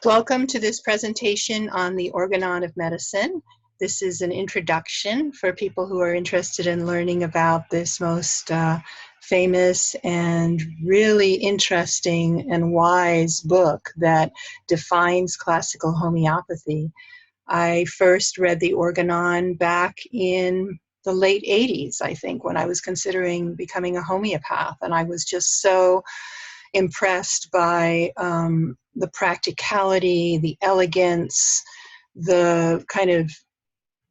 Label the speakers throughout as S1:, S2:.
S1: Welcome to this presentation on the Organon of Medicine. This is an introduction for people who are interested in learning about this most famous and really interesting and wise book that defines classical homeopathy. I first read the Organon back in the late 80s, I think, when I was considering becoming a homeopath, and I was just so impressed by the practicality, the elegance, the kind of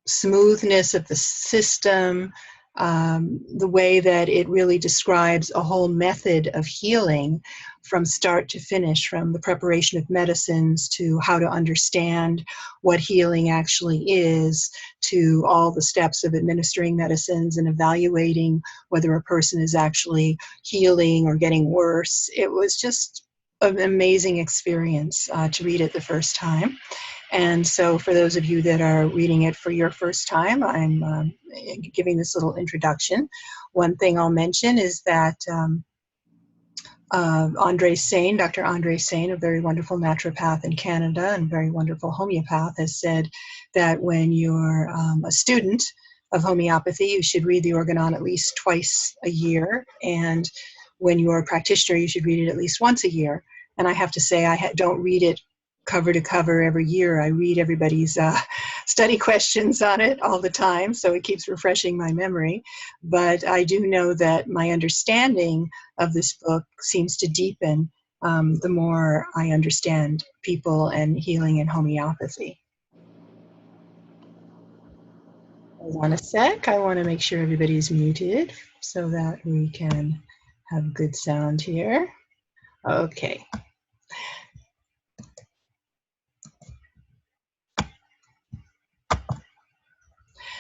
S1: smoothness of the system, the way that it really describes a whole method of healing from start to finish, from the preparation of medicines to how to understand what healing actually is, to all the steps of administering medicines and evaluating whether a person is actually healing or getting worse. It was just an amazing experience to read it the first time. And so for those of you that are reading it for your first time, I'm giving this little introduction. One thing I'll mention is that Andre Sain, Dr. Andre Sain, a very wonderful naturopath in Canada and very wonderful homeopath, has said that when you're a student of homeopathy, you should read the Organon at least twice a year. And when you're a practitioner, you should read it at least once a year. And I have to say, I don't read it cover to cover every year. I read everybody's study questions on it all the time, so it keeps refreshing my memory. But I do know that my understanding of this book seems to deepen the more I understand people and healing and homeopathy. Hold on a sec. I want to make sure everybody's muted so that we can have good sound here. Okay.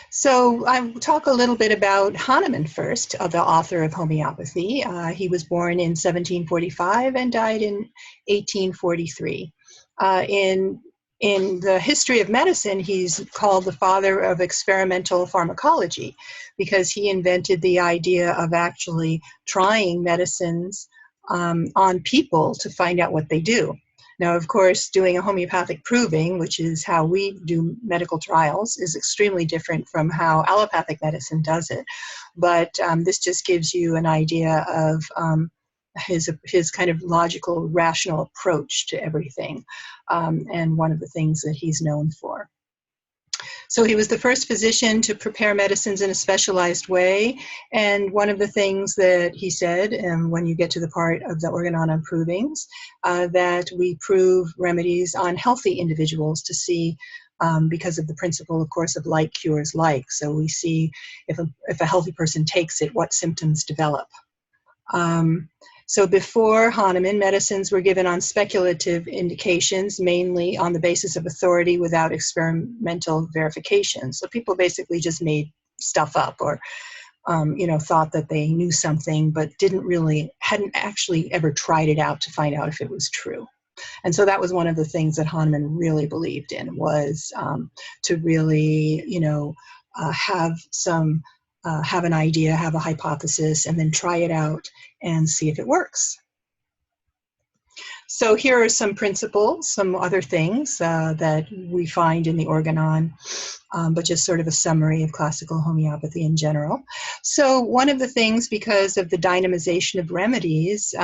S1: So I'll talk a little bit about Hahnemann first, the author of homeopathy. He was born in 1745 and died in 1843. In the history of medicine, he's called the father of experimental pharmacology because he invented the idea of actually trying medicines on people to find out what they do. Now, of course, doing a homeopathic proving, which is how we do medical trials, is extremely different from how allopathic medicine does it. But this just gives you an idea of his kind of logical, rational approach to everything, and one of the things that he's known for. So he was the first physician to prepare medicines in a specialized way. And one of the things that he said, and when you get to the part of the Organon on provings, that we prove remedies on healthy individuals to see, because of the principle, of course, of like cures like. So we see if a healthy person takes it, what symptoms develop. So before Hahnemann, medicines were given on speculative indications, mainly on the basis of authority without experimental verification. So people basically just made stuff up or, thought that they knew something, but hadn't actually ever tried it out to find out if it was true. And so that was one of the things that Hahnemann really believed in, was to really, have an idea, have a hypothesis, and then try it out and see if it works. So here are some principles, some other things that we find in the Organon, but just sort of a summary of classical homeopathy in general. So one of the things, because of the dynamization of remedies,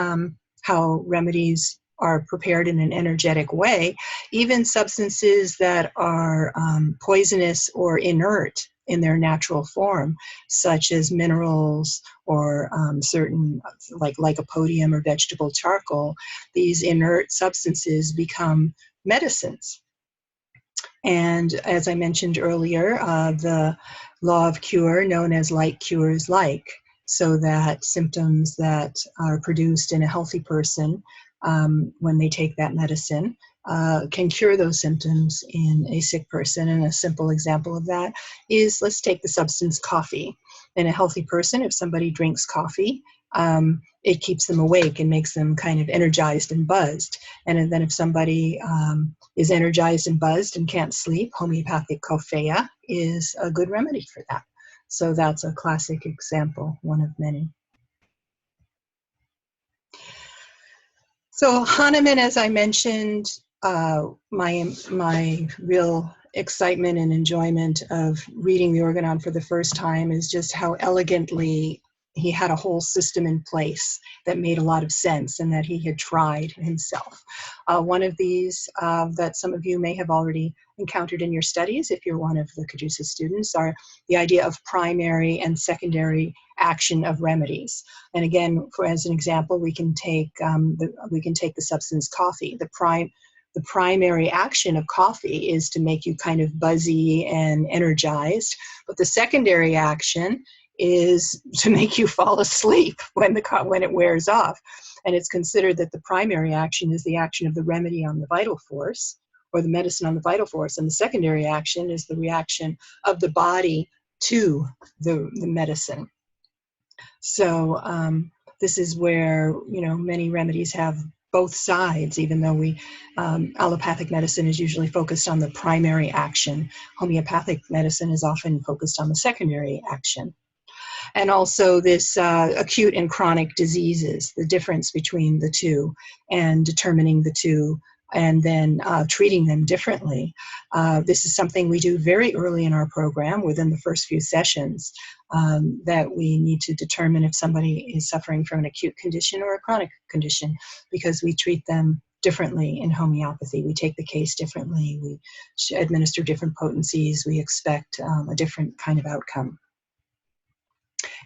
S1: how remedies are prepared in an energetic way, even substances that are poisonous or inert in their natural form, such as minerals or certain, like lycopodium or vegetable charcoal, these inert substances become medicines. And as I mentioned earlier, the law of cure, known as like cures like, so that symptoms that are produced in a healthy person when they take that medicine can cure those symptoms in a sick person. And a simple example of that is, let's take the substance coffee. In a healthy person, if somebody drinks coffee, it keeps them awake and makes them kind of energized and buzzed. And then if somebody is energized and buzzed and can't sleep, homeopathic coffea is a good remedy for that. So that's a classic example, one of many. So Hahnemann, as I mentioned, my real excitement and enjoyment of reading the Organon for the first time is just how elegantly he had a whole system in place that made a lot of sense and that he had tried himself. One of these that some of you may have already encountered in your studies, if you're one of the Caduceus students, are the idea of primary and secondary action of remedies. And again, as an example, we can take the substance coffee. The primary action of coffee is to make you kind of buzzy and energized, but the secondary action is to make you fall asleep when it wears off. And it's considered that the primary action is the action of the remedy on the vital force, or the medicine on the vital force, and the secondary action is the reaction of the body to the medicine. So this is where, many remedies have both sides, even though allopathic medicine is usually focused on the primary action. Homeopathic medicine is often focused on the secondary action. And also this acute and chronic diseases, the difference between the two, and determining the two, and then treating them differently. This is something we do very early in our program, within the first few sessions, that we need to determine if somebody is suffering from an acute condition or a chronic condition, because we treat them differently in homeopathy. We take the case differently, we administer different potencies, we expect a different kind of outcome.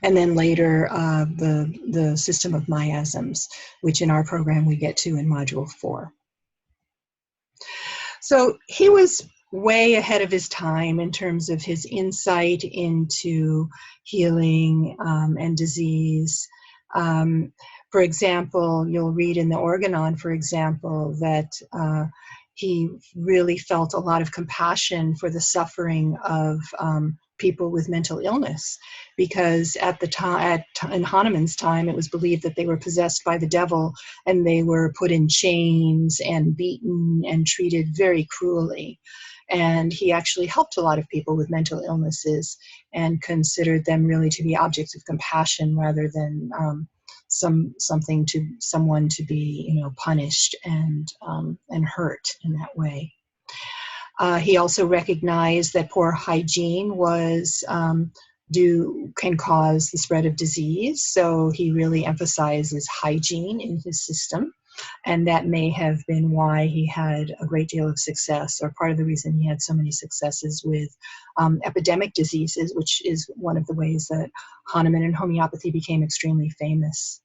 S1: And then later, the system of miasms, which in our program we get to in Module 4. So he was way ahead of his time in terms of his insight into healing and disease. For example, you'll read in the Organon, for example, that he really felt a lot of compassion for the suffering of people with mental illness, because at the time, in Hahnemann's time, it was believed that they were possessed by the devil, and they were put in chains and beaten and treated very cruelly. And he actually helped a lot of people with mental illnesses and considered them really to be objects of compassion rather than someone to be, punished and hurt in that way. He also recognized that poor hygiene can cause the spread of disease, so he really emphasizes hygiene in his system, and that may have been why he had a great deal of success, or part of the reason he had so many successes with epidemic diseases, which is one of the ways that Hahnemann and homeopathy became extremely famous.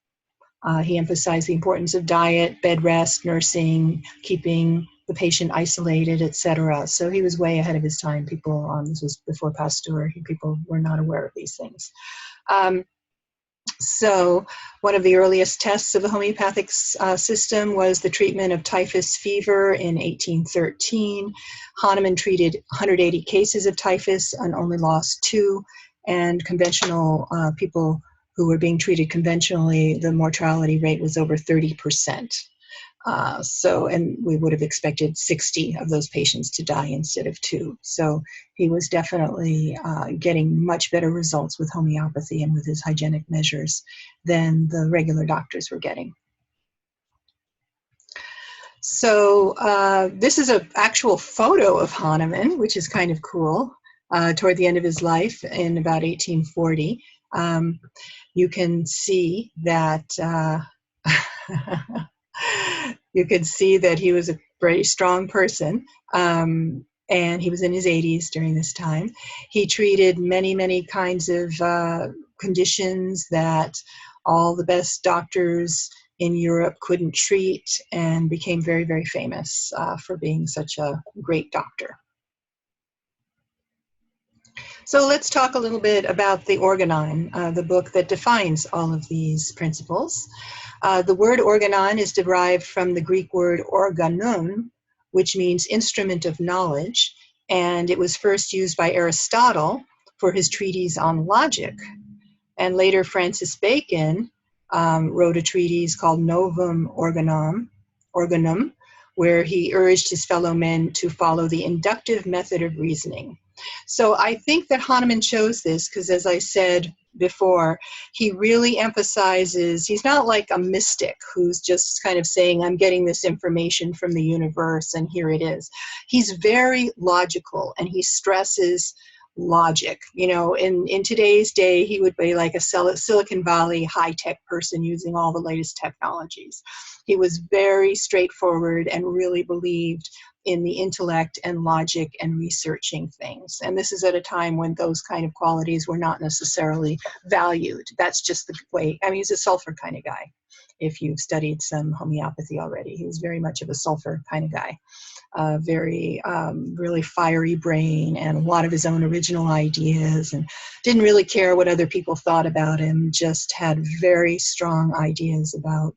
S1: He emphasized the importance of diet, bed rest, nursing, keeping the patient isolated, etc. So he was way ahead of his time. People, this was before Pasteur, people were not aware of these things. So one of the earliest tests of the homeopathic system was the treatment of typhus fever in 1813. Hahnemann treated 180 cases of typhus and only lost 2, and conventional people who were being treated conventionally, the mortality rate was over 30%. And we would have expected 60 of those patients to die instead of 2. So he was definitely getting much better results with homeopathy and with his hygienic measures than the regular doctors were getting. So this is an actual photo of Hahnemann, which is kind of cool, toward the end of his life in about 1840. You can see that he was a very strong person, and he was in his 80s during this time. He treated many, many kinds of conditions that all the best doctors in Europe couldn't treat, and became very, very famous for being such a great doctor. So let's talk a little bit about the Organon, the book that defines all of these principles. The word organon is derived from the Greek word organon, which means instrument of knowledge, and it was first used by Aristotle for his treatise on logic. And later Francis Bacon wrote a treatise called Novum Organum, where he urged his fellow men to follow the inductive method of reasoning. So I think that Hahnemann chose this because, as I said, before, he really emphasizes, he's not like a mystic who's just kind of saying, I'm getting this information from the universe and here it is. He's very logical, and he stresses logic. You know, in today's day, he would be like a Silicon Valley high-tech person using all the latest technologies. He was very straightforward and really believed in the intellect and logic and researching things. And this is at a time when those kind of qualities were not necessarily valued. That's just the way, I mean, he's a sulfur kind of guy. If you've studied some homeopathy already, he was very much of a sulfur kind of guy. Very, really fiery brain, and a lot of his own original ideas, and didn't really care what other people thought about him, just had very strong ideas about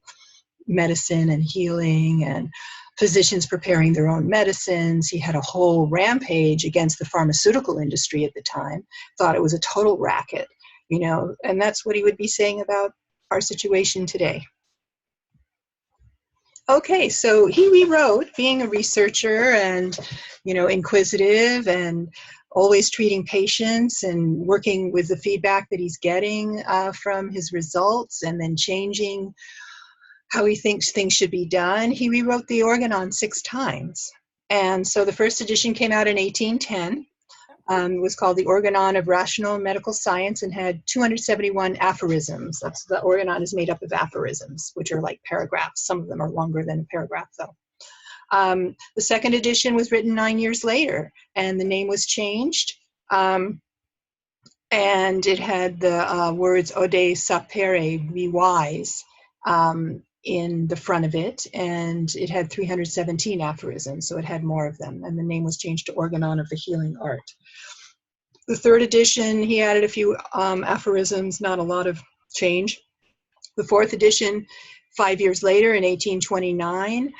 S1: medicine and healing and physicians preparing their own medicines. He had a whole rampage against the pharmaceutical industry at the time, thought it was a total racket, you know, and that's what he would be saying about our situation today. Okay, so he rewrote, being a researcher and, you know, inquisitive and always treating patients and working with the feedback that he's getting from his results, and then changing how he thinks things should be done. He rewrote the Organon 6 times. And so the first edition came out in 1810. It was called the Organon of Rational Medical Science, and had 271 aphorisms. That's, the Organon is made up of aphorisms, which are like paragraphs. Some of them are longer than a paragraph, though. The second edition was written 9 years later, and the name was changed. And it had the words "Ode sapere," be wise, in the front of it, and it had 317 aphorisms, so it had more of them, and the name was changed to Organon of the Healing Art. The third edition, he added a few aphorisms, not a lot of change. The fourth edition, 5 years later in 1829,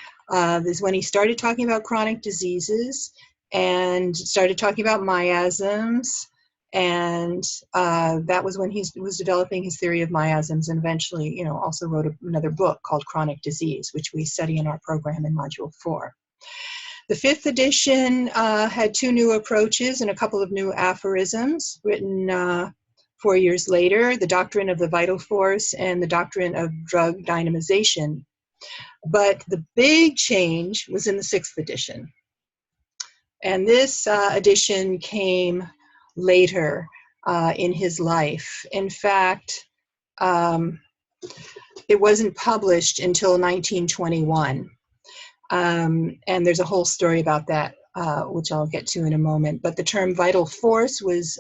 S1: is when he started talking about chronic diseases and started talking about miasms. And that was when he was developing his theory of miasms, and eventually, you know, also wrote another book called Chronic Disease, which we study in our program in Module 4. The fifth edition had 2 new approaches and a couple of new aphorisms written 4 years later: the Doctrine of the Vital Force and the Doctrine of Drug Dynamization. But the big change was in the 6th edition. And this edition came later in his life. In fact, it wasn't published until 1921. And there's a whole story about that, which I'll get to in a moment. But the term vital force was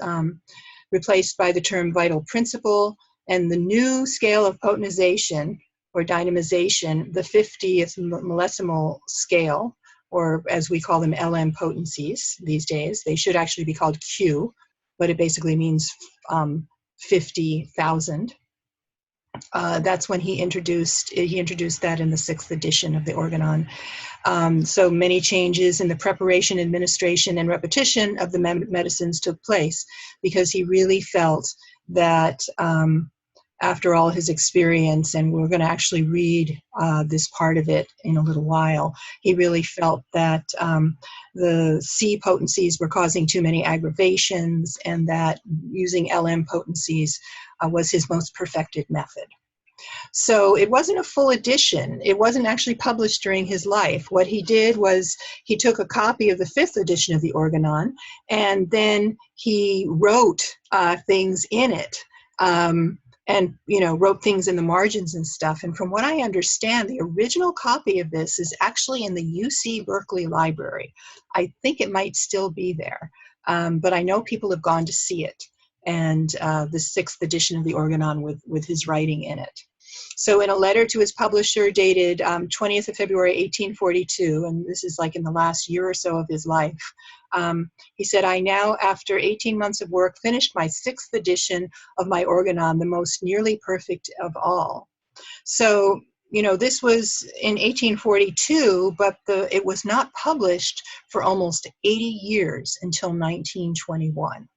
S1: replaced by the term vital principle, and the new scale of potentization, or dynamization, the 50th millesimal scale, or as we call them, LM potencies these days. They should actually be called Q, but it basically means 50,000. That's when he introduced that in the 6th edition of the Organon. So many changes in the preparation, administration, and repetition of the medicines took place, because he really felt that after all his experience, and we're going to actually read this part of it in a little while, he really felt that the C potencies were causing too many aggravations, and that using LM potencies was his most perfected method. So it wasn't a full edition. It wasn't actually published during his life. What he did was he took a copy of the 5th edition of the Organon, and then he wrote things in it. And, you know, wrote things in the margins and stuff. And from what I understand, the original copy of this is actually in the UC Berkeley Library. I think it might still be there, but I know people have gone to see it, and the 6th edition of the Organon with his writing in it. So in a letter to his publisher dated 20th of February, 1842, and this is like in the last year or so of his life, he said, "I now, after 18 months of work, finished my 6th edition of my Organon, the most nearly perfect of all." So, you know, this was in 1842, but it was not published for almost 80 years until 1921.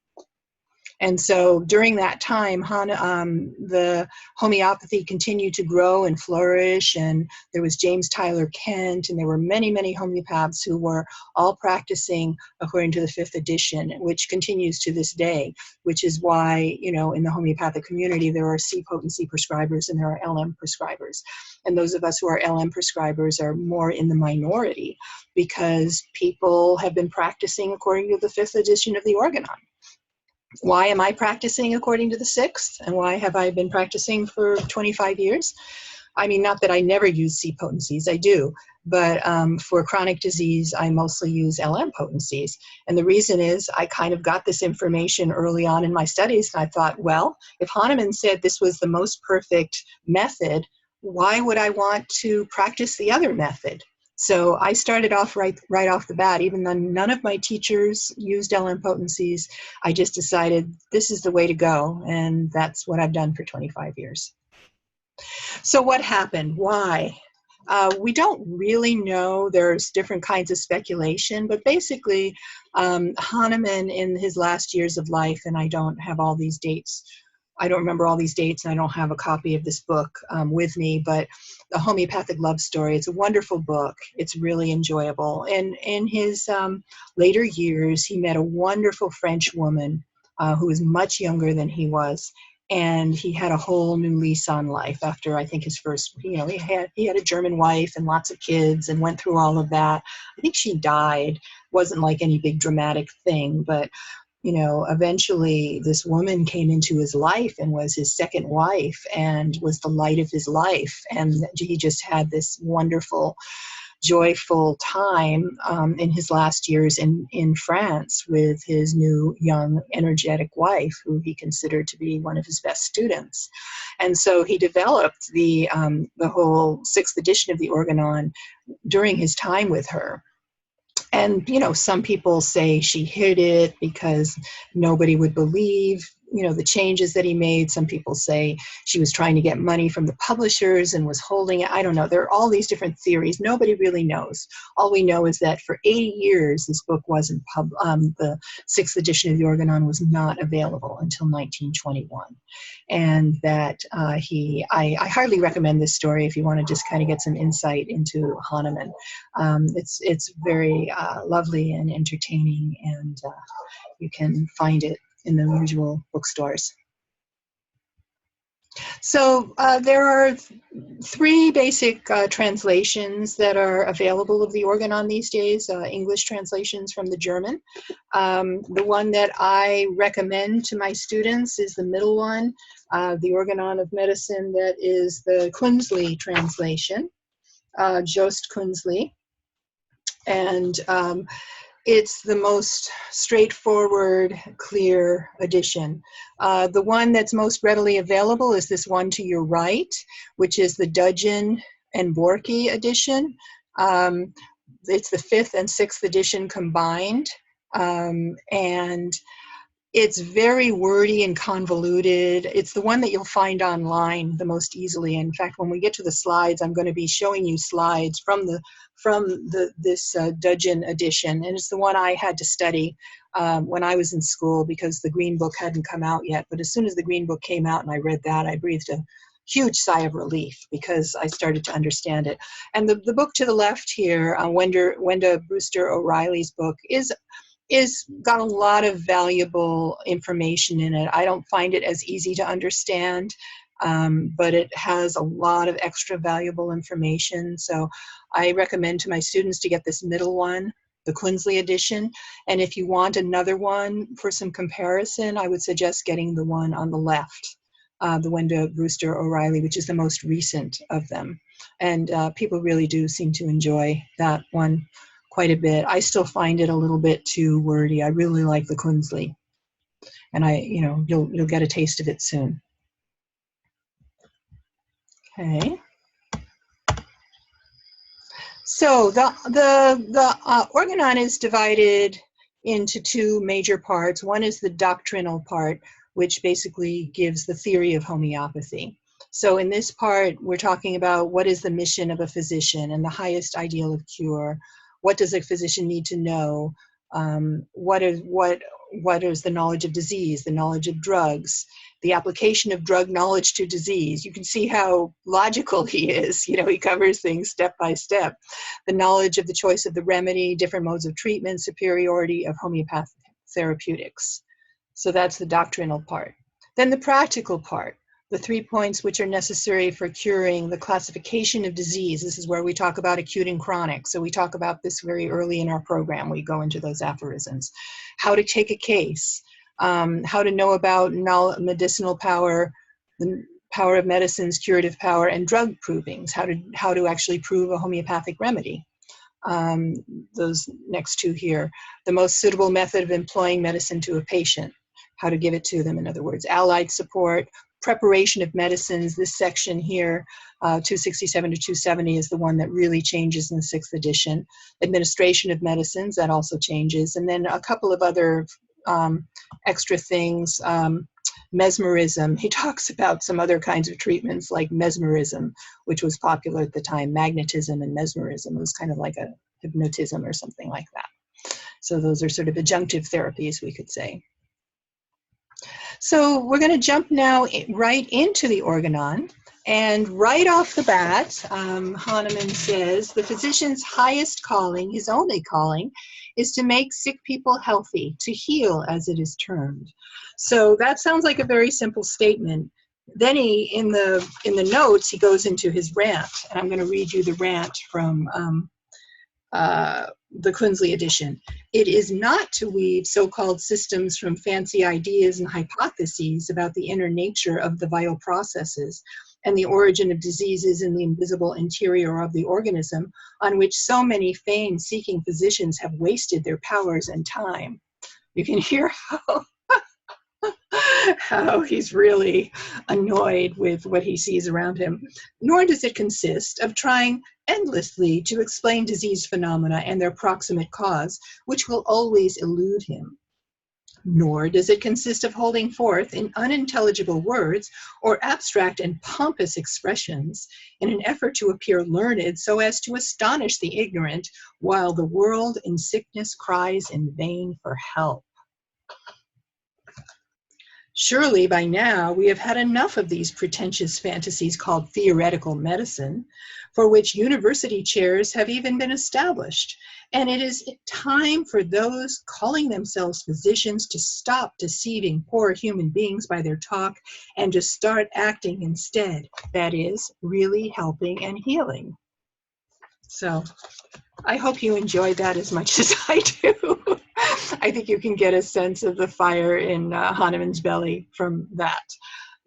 S1: And so during that time, the homeopathy continued to grow and flourish, and there was James Tyler Kent, and there were many, many homeopaths who were all practicing according to the 5th edition, which continues to this day, which is why, you know, in the homeopathic community, there are C potency prescribers and there are LM prescribers. And those of us who are LM prescribers are more in the minority because people have been practicing according to the 5th edition of the Organon. Why am I practicing according to the 6th? And why have I been practicing for 25 years? I mean, not that I never use C potencies, I do, but for chronic disease, I mostly use LM potencies. And the reason is I kind of got this information early on in my studies, and I thought, well, if Hahnemann said this was the most perfect method, why would I want to practice the other method? So I started off right off the bat, even though none of my teachers used LM potencies, I just decided this is the way to go, and that's what I've done for 25 years. So what happened? Why? We don't really know. There's different kinds of speculation, but basically Hahnemann in his last years of life, and I don't have all these dates, I don't remember all these dates, and I don't have a copy of this book with me, but The Homeopathic Love Story, it's a wonderful book. It's really enjoyable. And in his later years, he met a wonderful French woman who was much younger than he was. And he had a whole new lease on life after, I think, his first, you know, he had a German wife and lots of kids and went through all of that. I think she died. Wasn't like any big dramatic thing, but you know, eventually this woman came into his life and was his second wife and was the light of his life. And he just had this wonderful, joyful time in his last years in France with his new, young, energetic wife, who he considered to be one of his best students. And so he developed the whole 6th edition of the Organon during his time with her. And, you know, some people say she hid it because nobody would believe, you know, the changes that he made. Some people say she was trying to get money from the publishers and was holding it. I don't know. There are all these different theories. Nobody really knows. All we know is that for 80 years, this book wasn't the 6th edition of the Organon was not available until 1921. And that I highly recommend this story if you want to just kind of get some insight into Hahnemann. It's very lovely and entertaining, and you can find it in the usual bookstores. So there are 3 basic translations that are available of the Organon these days, English translations from the German. The one that I recommend to my students is the middle one, the Organon of Medicine, that is the Kunzli translation, Jost Kunzli. And it's the most straightforward, clear edition. The one that's most readily available is this one to your right, which is the Dudgeon and Borky edition. It's the 5th and 6th edition combined. And it's very wordy and convoluted. It's the one that you'll find online the most easily. In fact, when we get to the slides, I'm going to be showing you slides from this Dudgeon edition, and it's the one I had to study when I was in school because the Green Book hadn't come out yet. But as soon as the Green Book came out and I read that, I breathed a huge sigh of relief because I started to understand it. And the book to the left here, Wenda Brewster O'Reilly's book, is got a lot of valuable information in it. I don't find it as easy to understand, but it has a lot of extra valuable information. So I recommend to my students to get this middle one, the Kunzli edition. And if you want another one for some comparison, I would suggest getting the one on the left, the Wenda Brewster O'Reilly, which is the most recent of them. And people really do seem to enjoy that one quite a bit. I still find it a little bit too wordy. I really like the Kunzli, and you'll get a taste of it soon. Okay. So the Organon is divided into 2 major parts. One is the doctrinal part, which basically gives the theory of homeopathy. So in this part, we're talking about what is the mission of a physician and the highest ideal of cure. What does a physician need to know? What what is the knowledge of disease, the knowledge of drugs, the application of drug knowledge to disease. You can see how logical he is. You know, he covers things step by step. The knowledge of the choice of the remedy, different modes of treatment, superiority of homeopathic therapeutics. So that's the doctrinal part. Then the practical part, the 3 points which are necessary for curing, the classification of disease. This is where we talk about acute and chronic. So we talk about this very early in our program. We go into those aphorisms. How to take a case, how to know about medicinal power, the power of medicine's curative power, and drug provings, how to actually prove a homeopathic remedy. Those next two here. The most suitable method of employing medicine to a patient, how to give it to them, in other words. Allied support, preparation of medicines. This section here, 267 to 270, is the one that really changes in the 6th edition. Administration of medicines, that also changes. And then a couple of other extra things. Mesmerism. He talks about some other kinds of treatments like mesmerism, which was popular at the time. Magnetism and mesmerism. It was kind of like a hypnotism or something like that. So those are sort of adjunctive therapies, we could say. So we're going to jump now right into the Organon. And right off the bat, Hahnemann says, the physician's highest calling, his only calling, is to make sick people healthy, to heal, as it is termed. So that sounds like a very simple statement. Then he, in the notes, he goes into his rant. And I'm going to read you the rant from the Kunzli edition. It is not to weave so-called systems from fancy ideas and hypotheses about the inner nature of the vital processes and the origin of diseases in the invisible interior of the organism, on which so many fame-seeking physicians have wasted their powers and time. You can hear how he's really annoyed with what he sees around him. Nor does it consist of trying endlessly to explain disease phenomena and their proximate cause, which will always elude him. Nor does it consist of holding forth in unintelligible words or abstract and pompous expressions in an effort to appear learned so as to astonish the ignorant, while the world in sickness cries in vain for help. Surely by now we have had enough of these pretentious fantasies called theoretical medicine, for which university chairs have even been established, and it is time for those calling themselves physicians to stop deceiving poor human beings by their talk and to start acting instead, that is, really helping and healing. So I hope you enjoyed that as much as I do. I think you can get a sense of the fire in Hahnemann's belly from that.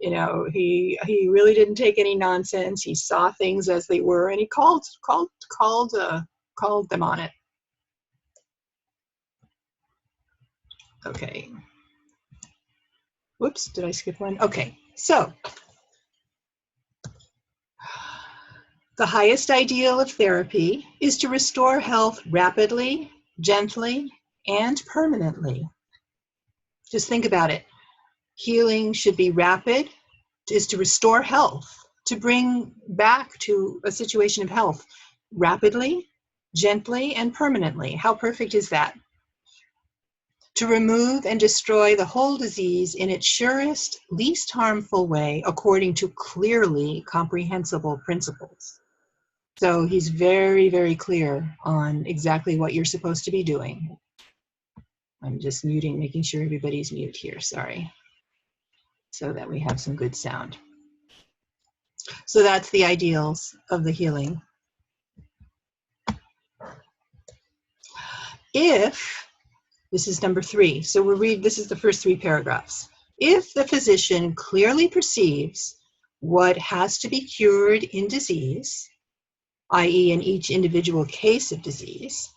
S1: You know, he really didn't take any nonsense. He saw things as they were, and he called them on it. Okay. Whoops, did I skip one? Okay, so the highest ideal of therapy is to restore health rapidly, gently, and permanently. Just think about it. Healing should be rapid, is to restore health, to bring back to a situation of health rapidly, gently, and permanently. How perfect is that? To remove and destroy the whole disease in its surest, least harmful way, according to clearly comprehensible principles. So he's very, very clear on exactly what you're supposed to be doing. I'm just muting, making sure everybody's mute here, sorry, so that we have some good sound. So that's the ideals of the healing. If, this is number 3, so we'll read, this is the first 3 paragraphs. If the physician clearly perceives what has to be cured in disease, i.e. in each individual case of disease,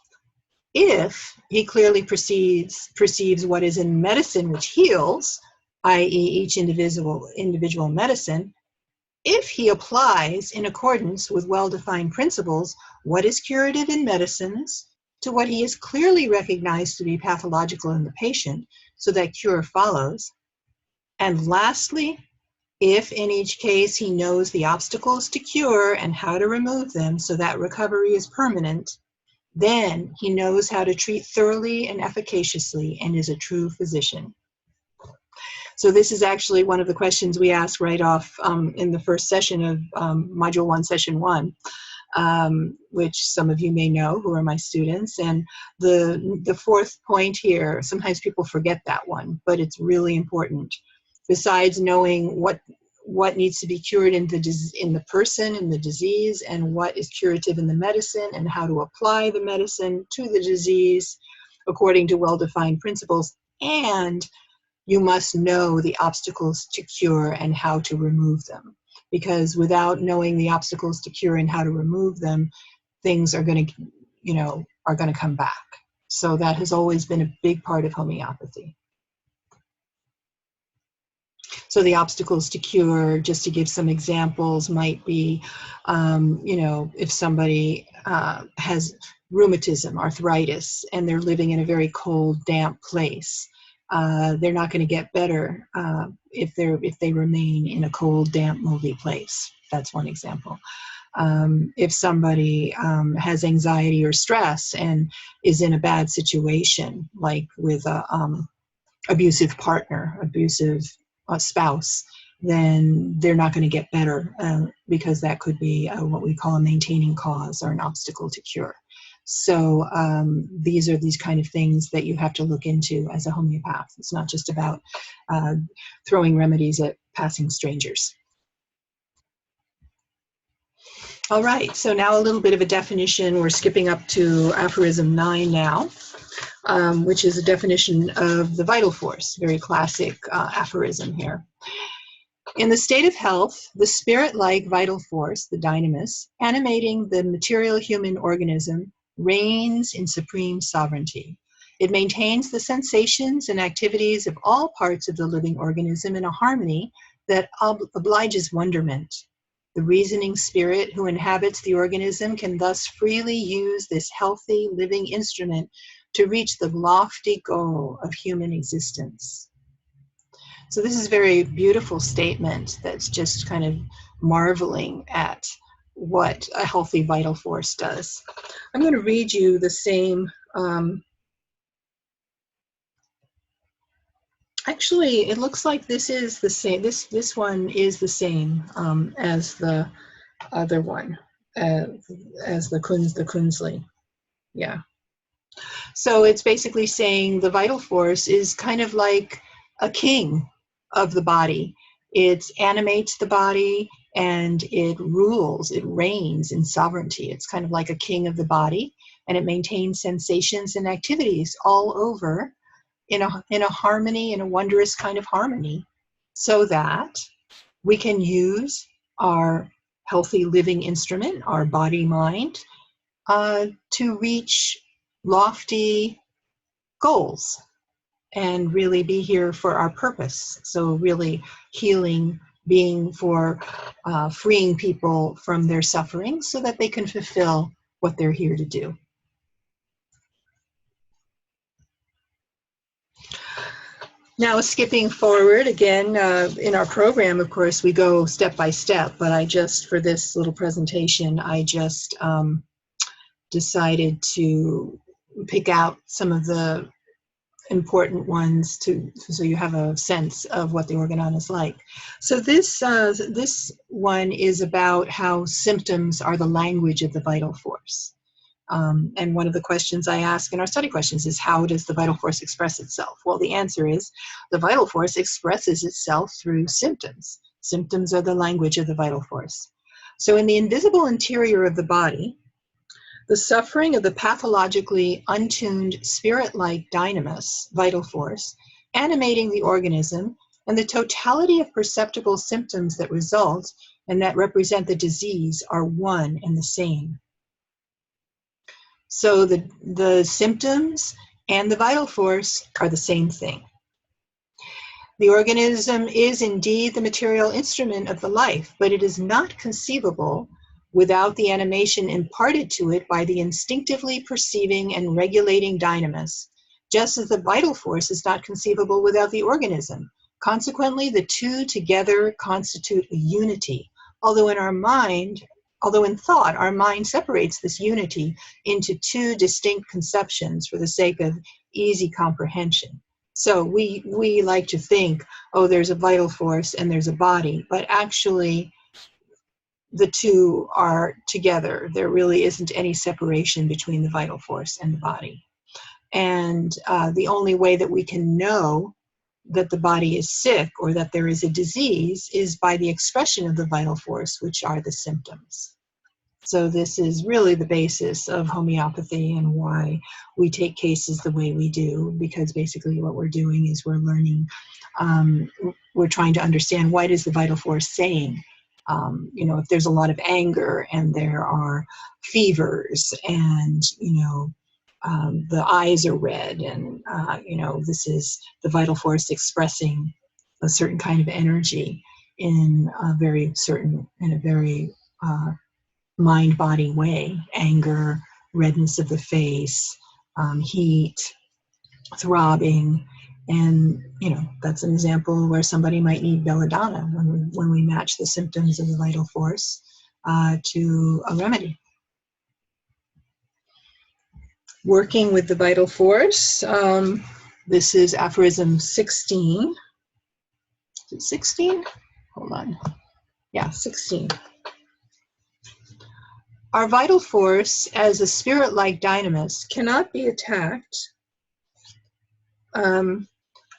S1: if he clearly perceives what is in medicine which heals, i.e. each individual medicine, if he applies in accordance with well-defined principles what is curative in medicines to what he has clearly recognized to be pathological in the patient, so that cure follows, and lastly, if in each case he knows the obstacles to cure and how to remove them so that recovery is permanent, Then he knows how to treat thoroughly and efficaciously and is a true physician. So this is actually one of the questions we ask right off in the first session of Module 1, Session 1, which some of you may know who are my students. And the fourth point here, sometimes people forget that one, but it's really important. Besides knowing what needs to be cured in the person, in the disease, and what is curative in the medicine, and how to apply the medicine to the disease according to well-defined principles, and you must know the obstacles to cure and how to remove them. Because without knowing the obstacles to cure and how to remove them, things are going to come back. So that has always been a big part of homeopathy. So the obstacles to cure, just to give some examples, might be, if somebody has rheumatism, arthritis, and they're living in a very cold, damp place. They're not going to get better if they remain in a cold, damp, moldy place. That's one example. If somebody has anxiety or stress and is in a bad situation, like with a abusive partner, abusive spouse, then they're not going to get better because that could be what we call a maintaining cause or an obstacle to cure. So these are these kind of things that you have to look into as a homeopath. It's not just about throwing remedies at passing strangers. All right, so now a little bit of a definition. We're skipping up to aphorism 9 now, which is a definition of the vital force, very classic aphorism here. In the state of health, the spirit-like vital force, the dynamis, animating the material human organism, reigns in supreme sovereignty. It maintains the sensations and activities of all parts of the living organism in a harmony that obliges wonderment. The reasoning spirit who inhabits the organism can thus freely use this healthy living instrument to reach the lofty goal of human existence. So this is a very beautiful statement that's just kind of marveling at what a healthy vital force does. I'm going to read you the same. Actually, it looks like this is the same. This one is the same as the other one, as the Kunzli. Yeah. So it's basically saying the vital force is kind of like a king of the body. It animates the body and it rules, it reigns in sovereignty. It's kind of like a king of the body, and it maintains sensations and activities all over in a harmony, in a wondrous kind of harmony, so that we can use our healthy living instrument, our body-mind, to reach lofty goals and really be here for our purpose. So really healing, being for freeing people from their suffering so that they can fulfill what they're here to do. Now, skipping forward again, in our program, of course, we go step by step, but for this little presentation, I just decided to pick out some of the important ones so you have a sense of what the Organon is like. So this one is about how symptoms are the language of the vital force. And one of the questions I ask in our study questions is, how does the vital force express itself? Well, the answer is the vital force expresses itself through symptoms. Symptoms are the language of the vital force. So in the invisible interior of the body, the suffering of the pathologically untuned spirit-like dynamis, vital force, animating the organism, and the totality of perceptible symptoms that result and that represent the disease are one and the same. So the symptoms and the vital force are the same thing. The organism is indeed the material instrument of the life, but it is not conceivable without the animation imparted to it by the instinctively perceiving and regulating dynamis, just as the vital force is not conceivable without the organism. Consequently, the two together constitute a unity, although in our mind, although in thought, our mind separates this unity into two distinct conceptions for the sake of easy comprehension. So we like to think, oh, there's a vital force and there's a body, but actually the two are together. There really isn't any separation between the vital force and the body. And the only way that we can know that the body is sick or that there is a disease is by the expression of the vital force, which are the symptoms. So this is really the basis of homeopathy and why we take cases the way we do, because basically what we're doing is we're learning, we're trying to understand what is the vital force saying. You know, if there's a lot of anger and there are fevers and, you know, the eyes are red and, you know, this is the vital force expressing a certain kind of energy in a very mind-body way. Anger, redness of the face, heat, throbbing, and, you know, that's an example where somebody might need belladonna when we match the symptoms of the vital force to a remedy. Working with the vital force, this is aphorism 16. Is it 16? Hold on. Yeah, 16. Our vital force as a spirit-like dynamis cannot be attacked and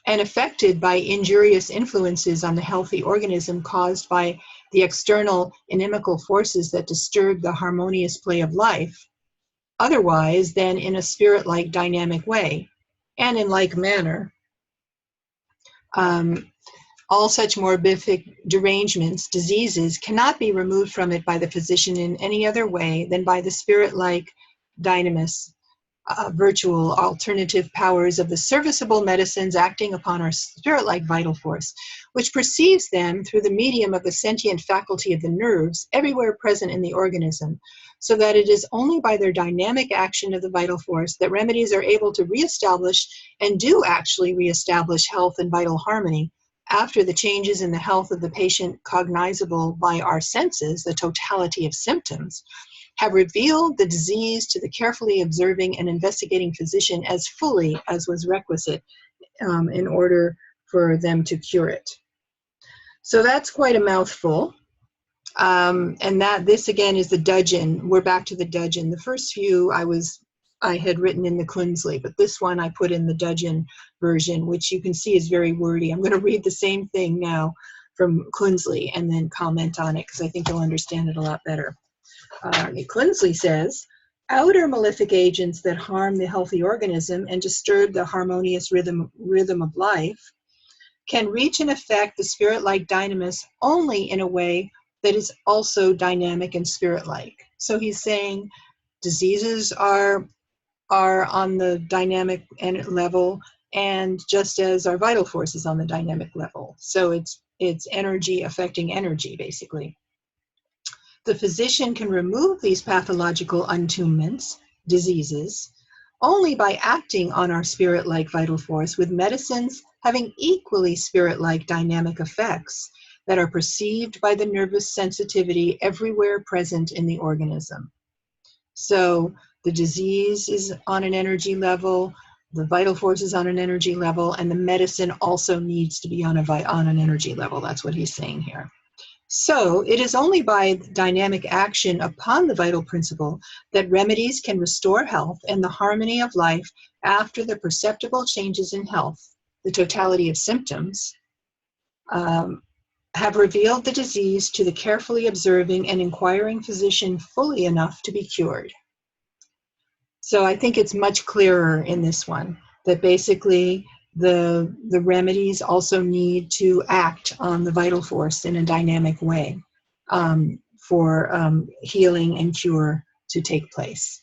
S1: affected by injurious influences on the healthy organism caused by the external inimical forces that disturb the harmonious play of life, otherwise than in a spirit-like dynamic way, and in like manner. All such morbific derangements, diseases, cannot be removed from it by the physician in any other way than by the spirit-like dynamis, virtual alternative powers of the serviceable medicines acting upon our spirit-like vital force, which perceives them through the medium of the sentient faculty of the nerves everywhere present in the organism, so that it is only by their dynamic action of the vital force that remedies are able to reestablish and do actually reestablish health and vital harmony after the changes in the health of the patient cognizable by our senses, the totality of symptoms, have revealed the disease to the carefully observing and investigating physician as fully as was requisite in order for them to cure it. So that's quite a mouthful. And this again is the dudgeon. We're back to the dudgeon. The first few I had written in the Kunzli, but this one I put in the dudgeon version, which you can see is very wordy. I'm going to read the same thing now from Kunzli and then comment on it because I think you'll understand it a lot better. Kunzli says, outer malefic agents that harm the healthy organism and disturb the harmonious rhythm of life can reach and affect the spirit-like dynamis only in a way that is also dynamic and spirit-like. So he's saying diseases are on the dynamic level, and just as our vital force is on the dynamic level. So it's energy affecting energy, basically. The physician can remove these pathological untunements, diseases, only by acting on our spirit-like vital force with medicines having equally spirit-like dynamic effects that are perceived by the nervous sensitivity everywhere present in the organism. So the disease is on an energy level, the vital force is on an energy level, and the medicine also needs to be on an energy level. That's what he's saying here. So it is only by dynamic action upon the vital principle that remedies can restore health and the harmony of life after the perceptible changes in health, the totality of symptoms, have revealed the disease to the carefully observing and inquiring physician fully enough to be cured. So I think it's much clearer in this one that basically the remedies also need to act on the vital force in a dynamic way for healing and cure to take place.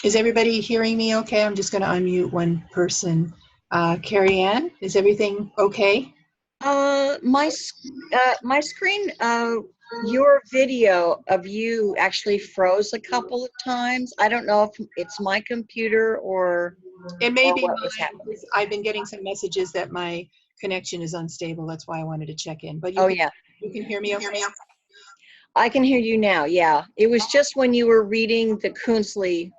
S1: Is everybody hearing me okay? I'm just going to unmute one person. Carrie Ann, is everything okay?
S2: My screen, your video of you actually froze a couple of times. I don't know if it's my computer or
S1: it may be
S2: what was happening.
S1: I've been getting some messages that my connection is unstable. That's why I wanted to check in. But
S2: Oh yeah,
S1: you can hear me okay?
S2: I can hear you now. Yeah, it was just when you were reading the Kunzli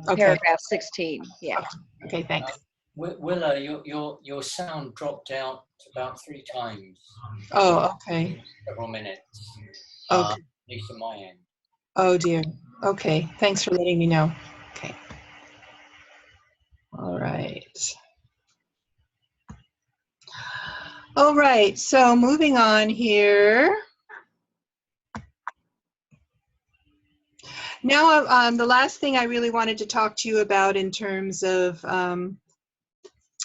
S1: Okay.
S2: paragraph 16. Yeah.
S1: Okay, thanks.
S3: Willa, your sound dropped out about 3 times.
S1: Oh, okay.
S3: Several minutes.
S1: Okay.
S3: At least on my end.
S1: Oh dear. Okay. Thanks for letting me know. Okay. All right. All right. So moving on here. Now, the last thing I really wanted to talk to you about in terms of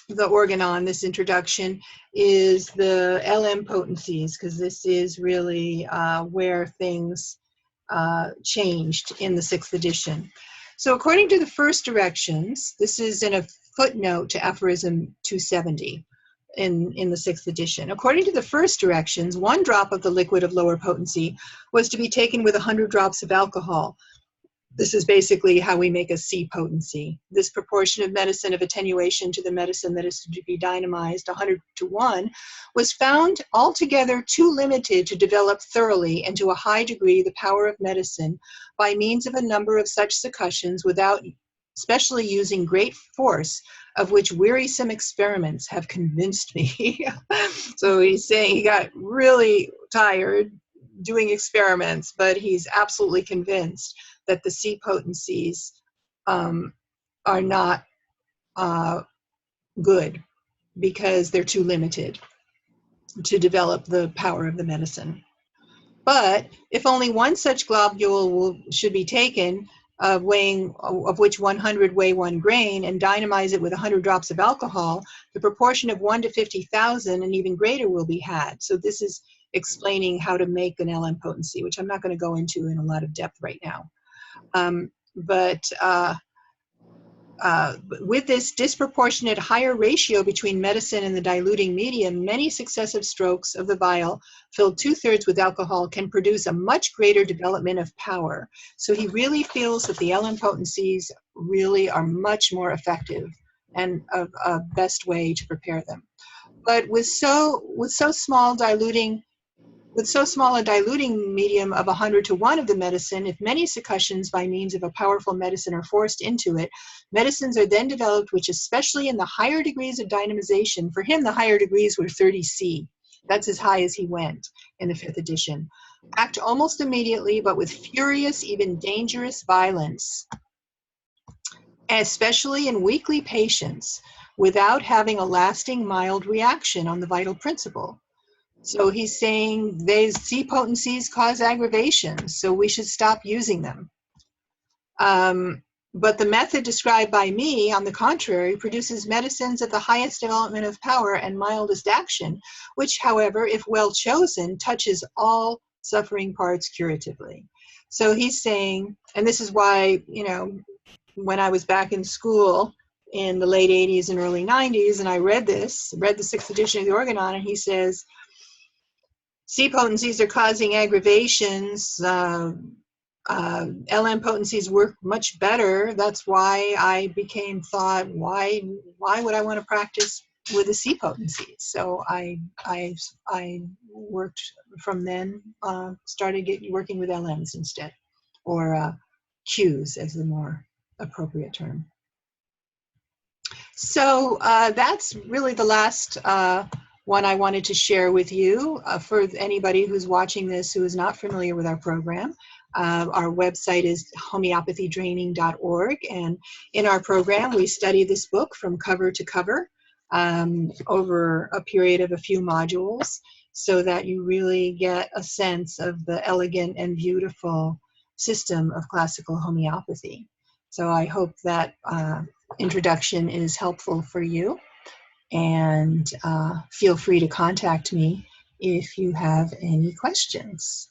S1: the organon, this introduction, is the LM potencies, because this is really where things changed in the 6th edition. So according to the first directions, this is in a footnote to aphorism 270 in the 6th edition. According to the first directions, 1 drop of the liquid of lower potency was to be taken with 100 drops of alcohol. This is basically how we make a C potency. This proportion of medicine of attenuation to the medicine that is to be dynamized, 100 to 1, was found altogether too limited to develop thoroughly and to a high degree the power of medicine by means of a number of such succussions without especially using great force, of which wearisome experiments have convinced me. So he's saying he got really tired doing experiments, but he's absolutely convinced that the C potencies are not good because they're too limited to develop the power of the medicine. But if only 1 such globule should be taken, of which 100 weigh 1 grain, and dynamize it with 100 drops of alcohol, the proportion of 1 to 50,000 and even greater will be had. So this is explaining how to make an LM potency, which I'm not going to go into in a lot of depth right now. But with this disproportionate higher ratio between medicine and the diluting medium, many successive strokes of the vial filled 2/3 with alcohol can produce a much greater development of power. So he really feels that the LM potencies really are much more effective and a best way to prepare them. But with so small a diluting medium of 100 to 1 of the medicine, if many succussions by means of a powerful medicine are forced into it, medicines are then developed which, especially in the higher degrees of dynamization, for him the higher degrees were 30C. That's as high as he went in the 5th edition. Act almost immediately, but with furious, even dangerous violence, especially in weakly patients, without having a lasting mild reaction on the vital principle. So he's saying these C potencies cause aggravation, so we should stop using them. But the method described by me, on the contrary, produces medicines at the highest development of power and mildest action, which, however, if well chosen, touches all suffering parts curatively. So he's saying, and this is why, you know, when I was back in school in the late 80s and early 90s, and I read the 6th edition of the Organon, and he says, C potencies are causing aggravations. LM potencies work much better. That's why I thought, why would I want to practice with the C potencies? So I worked from then, started working with LMs instead, or Qs as the more appropriate term. So that's really the last one I wanted to share with you. For anybody who's watching this who is not familiar with our program, our website is homeopathydraining.org, and in our program we study this book from cover to cover over a period of a few modules, so that you really get a sense of the elegant and beautiful system of classical homeopathy. So I hope that introduction is helpful for you. And feel free to contact me if you have any questions.